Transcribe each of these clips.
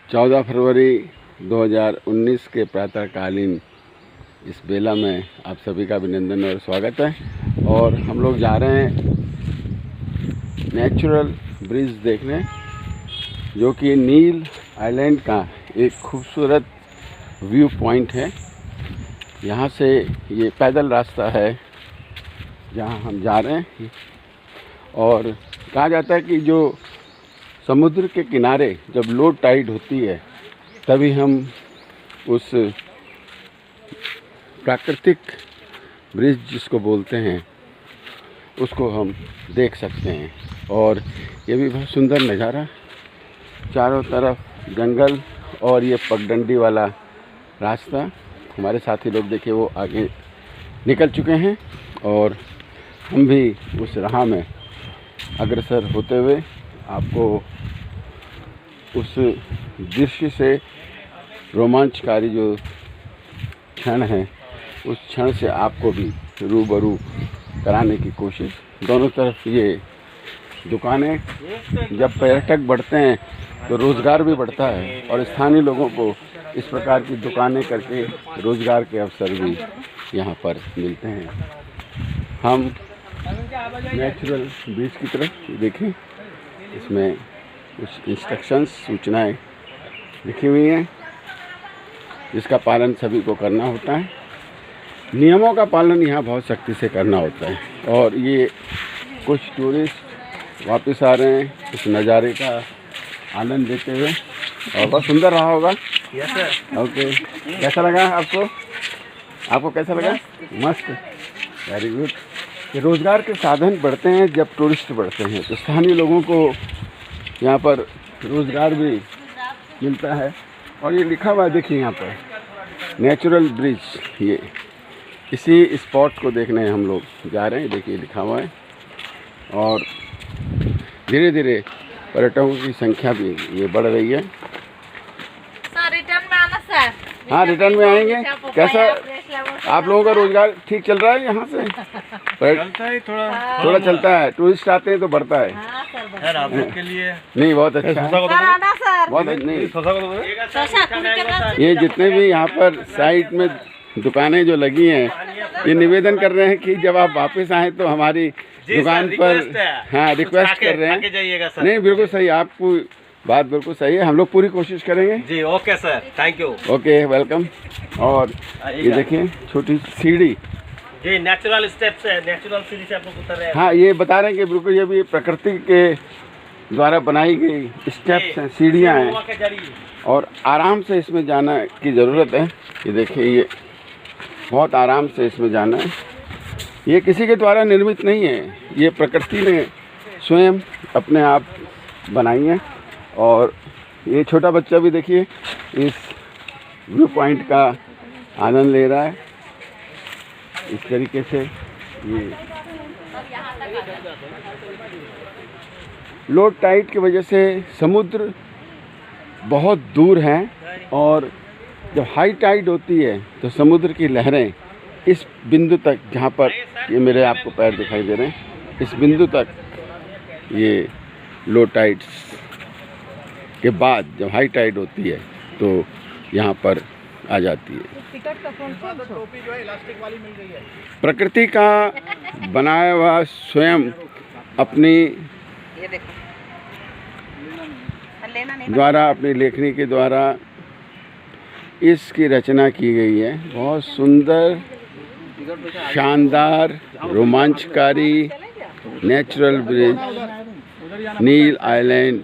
14 फरवरी 2019 के प्रातःकालीन इस बेला में आप सभी का अभिनंदन और स्वागत है। और हम लोग जा रहे हैं नेचुरल ब्रिज देखने, जो कि नील आइलैंड का एक खूबसूरत व्यू पॉइंट है। यहाँ से ये पैदल रास्ता है जहाँ हम जा रहे हैं। और कहा जाता है कि जो समुद्र के किनारे जब लो टाइड होती है तभी हम उस प्राकृतिक ब्रिज जिसको बोलते हैं उसको हम देख सकते हैं। और ये भी बहुत सुंदर नज़ारा, चारों तरफ जंगल और ये पगडंडी वाला रास्ता। हमारे साथी लोग देखिए वो आगे निकल चुके हैं और हम भी उस राह में अग्रसर होते हुए आपको उस दृश्य से रोमांचकारी जो क्षण है उस क्षण से आपको भी रूबरू कराने की कोशिश। दोनों तरफ ये दुकानें, जब पर्यटक बढ़ते हैं तो रोज़गार भी बढ़ता है और स्थानीय लोगों को इस प्रकार की दुकानें करके रोज़गार के अवसर भी यहाँ पर मिलते हैं। हम नेचुरल ब्रिज की तरफ देखें, इसमें कुछ इंस्ट्रक्शंस, सूचनाएं लिखी हुई हैं जिसका पालन सभी को करना होता है। नियमों का पालन यहाँ बहुत सख्ती से करना होता है। और ये कुछ टूरिस्ट वापस आ रहे हैं इस नज़ारे का आनंद लेते हुए, और बहुत सुंदर रहा होगा। Yes sir. ओके, कैसा लगा आपको कैसा लगा? मस्त, वेरी गुड। ये रोज़गार के साधन बढ़ते हैं जब टूरिस्ट बढ़ते हैं, तो स्थानीय लोगों को यहाँ पर रोज़गार भी मिलता है। और ये लिखा हुआ है, देखिए यहाँ पर नेचुरल ब्रिज। ये इसी स्पॉट को देखने हम लोग जा रहे हैं। देखिए लिखा हुआ है और धीरे धीरे पर्यटकों की संख्या भी ये बढ़ रही है। सर रिटर्न में आना सर। हाँ, रिटर्न में आएंगे। कैसा आप लोगों का रोजगार ठीक चल रहा है यहाँ से? चलता है, थोड़ा चलता है। टूरिस्ट आते हैं तो बढ़ता है। हाँ सर आप लोग के लिए नहीं, बहुत अच्छा है। सर आना सर। बहुत नहीं, सोसा ये जितने भी यहाँ पर साइड में दुकानें जो लगी हैं, ये निवेदन कर रहे हैं कि जब आप वापस आएँ तो हमारी दुकान पर, हाँ, रिक्वेस्ट कर रहे हैं। जाइएगा सर। नहीं, बिल्कुल सही, आपको बात बिल्कुल सही है। हम लोग पूरी कोशिश करेंगे जी। Okay sir, thank you. Okay, welcome. और ये देखिए छोटी सीढ़ी जी, नेचुरल स्टेप्स है, नेचुरल सीढ़ी से आप लोग उतर रहे हैं। हाँ, ये बता रहे हैं कि बिल्कुल ये भी प्रकृति के द्वारा बनाई गई स्टेप्स हैं, सीढ़ियाँ हैं और आराम से इसमें जाना की ज़रूरत है। ये देखिए, ये बहुत आराम से इसमें जाना है। ये किसी के द्वारा निर्मित नहीं है, ये प्रकृति ने स्वयं अपने आप बनाई है। और ये छोटा बच्चा भी देखिए इस व्यू पॉइंट का आनंद ले रहा है। इस तरीके से ये लो टाइड की वजह से समुद्र बहुत दूर है और जब हाई टाइड होती है तो समुद्र की लहरें इस बिंदु तक, जहाँ पर ये मेरे आपको पैर दिखाई दे रहे हैं, इस बिंदु तक ये लो टाइड के बाद जब हाई टाइड होती है तो यहाँ पर आ जाती है। टोपी जो है इलास्टिक वाली मिल रही है। प्रकृति का बनाया हुआ स्वयं अपनी द्वारा, अपनी लेखनी के द्वारा इसकी रचना की गई है। बहुत सुंदर, शानदार, रोमांचकारी नेचुरल ब्रिज नील आइलैंड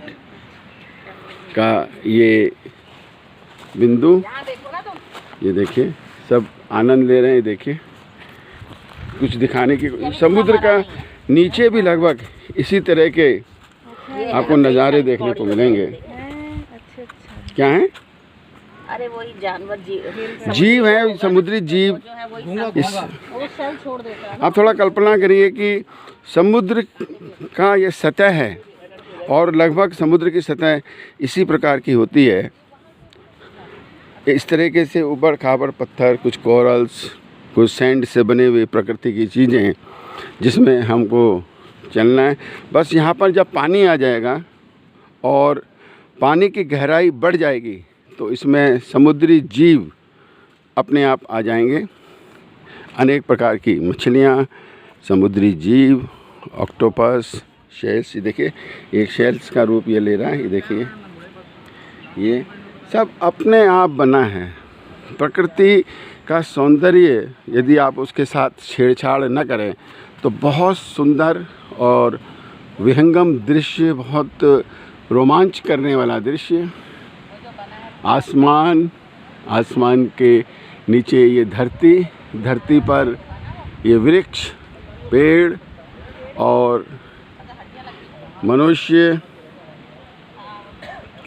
का ये बिंदु। ये देखिए सब आनंद ले रहे हैं। देखिए कुछ दिखाने की, समुद्र का नीचे भी लगभग इसी तरह के आपको नज़ारे देखने को मिलेंगे। क्या है? अरे वही जानवर जीव है, समुद्री जीव। इस आप थोड़ा कल्पना करिए कि समुद्र का ये सतह है और लगभग समुद्र की सतह इसी प्रकार की होती है। इस तरीके से ऊबड़ खाबड़ पत्थर, कुछ कोरल्स, कुछ सैंड से बने हुए प्रकृति की चीज़ें जिसमें हमको चलना है। बस यहाँ पर जब पानी आ जाएगा और पानी की गहराई बढ़ जाएगी तो इसमें समुद्री जीव अपने आप आ जाएंगे। अनेक प्रकार की मछलियाँ, समुद्री जीव, ऑक्टोपस, शेल्स, ये देखिए एक शेल्स का रूप ये ले रहा है। ये देखिए ये सब अपने आप बना है। प्रकृति का सौंदर्य यदि आप उसके साथ छेड़छाड़ न करें तो बहुत सुंदर और विहंगम दृश्य, बहुत रोमांच करने वाला दृश्य। आसमान के नीचे ये धरती पर ये वृक्ष, पेड़ और मनुष्य,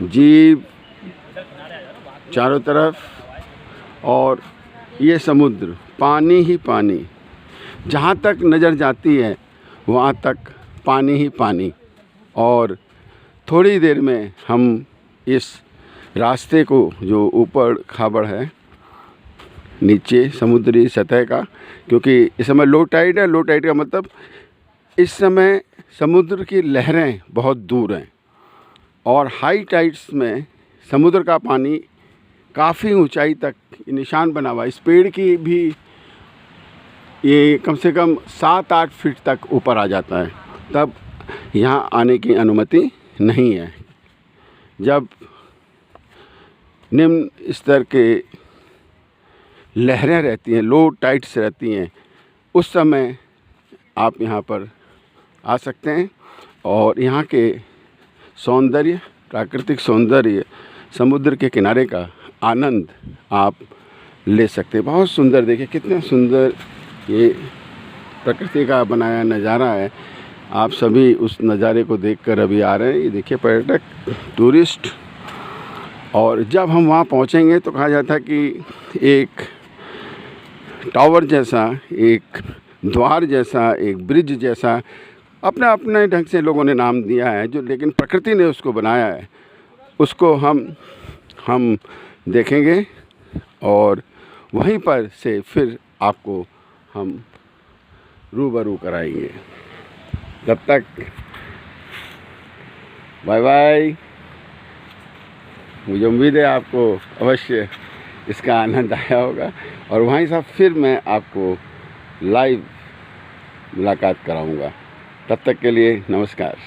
जीव चारों तरफ, और ये समुद्र, पानी ही पानी। जहाँ तक नज़र जाती है वहाँ तक पानी ही पानी। और थोड़ी देर में हम इस रास्ते को, जो ऊपर खाबड़ है नीचे समुद्री सतह का, क्योंकि इस समय लो टाइड है। लो टाइड का मतलब इस समय समुद्र की लहरें बहुत दूर हैं, और हाई टाइड्स में समुद्र का पानी काफ़ी ऊंचाई तक निशान बना हुआ है। इस पेड़ की भी ये कम से कम 7-8 फीट तक ऊपर आ जाता है, तब यहाँ आने की अनुमति नहीं है। जब निम्न स्तर के लहरें रहती हैं, लो टाइड्स रहती हैं, उस समय आप यहाँ पर आ सकते हैं और यहाँ के सौंदर्य, प्राकृतिक सौंदर्य, समुद्र के किनारे का आनंद आप ले सकते हैं। बहुत सुंदर, देखिए कितना सुंदर ये प्रकृति का बनाया नज़ारा है। आप सभी उस नज़ारे को देखकर अभी आ रहे हैं। ये देखिए पर्यटक, टूरिस्ट। और जब हम वहाँ पहुँचेंगे तो कहा जाता है कि एक टावर जैसा, एक द्वार जैसा, एक ब्रिज जैसा, अपने अपने ढंग से लोगों ने नाम दिया है, जो लेकिन प्रकृति ने उसको बनाया है, उसको हम देखेंगे और वहीं पर से फिर आपको हम रूबरू कराएंगे। तब तक बाय बाय। मुझे उम्मीद है आपको अवश्य इसका आनंद आया होगा, और वहीं से फिर मैं आपको लाइव मुलाकात कराऊंगा। तब तक के लिए नमस्कार।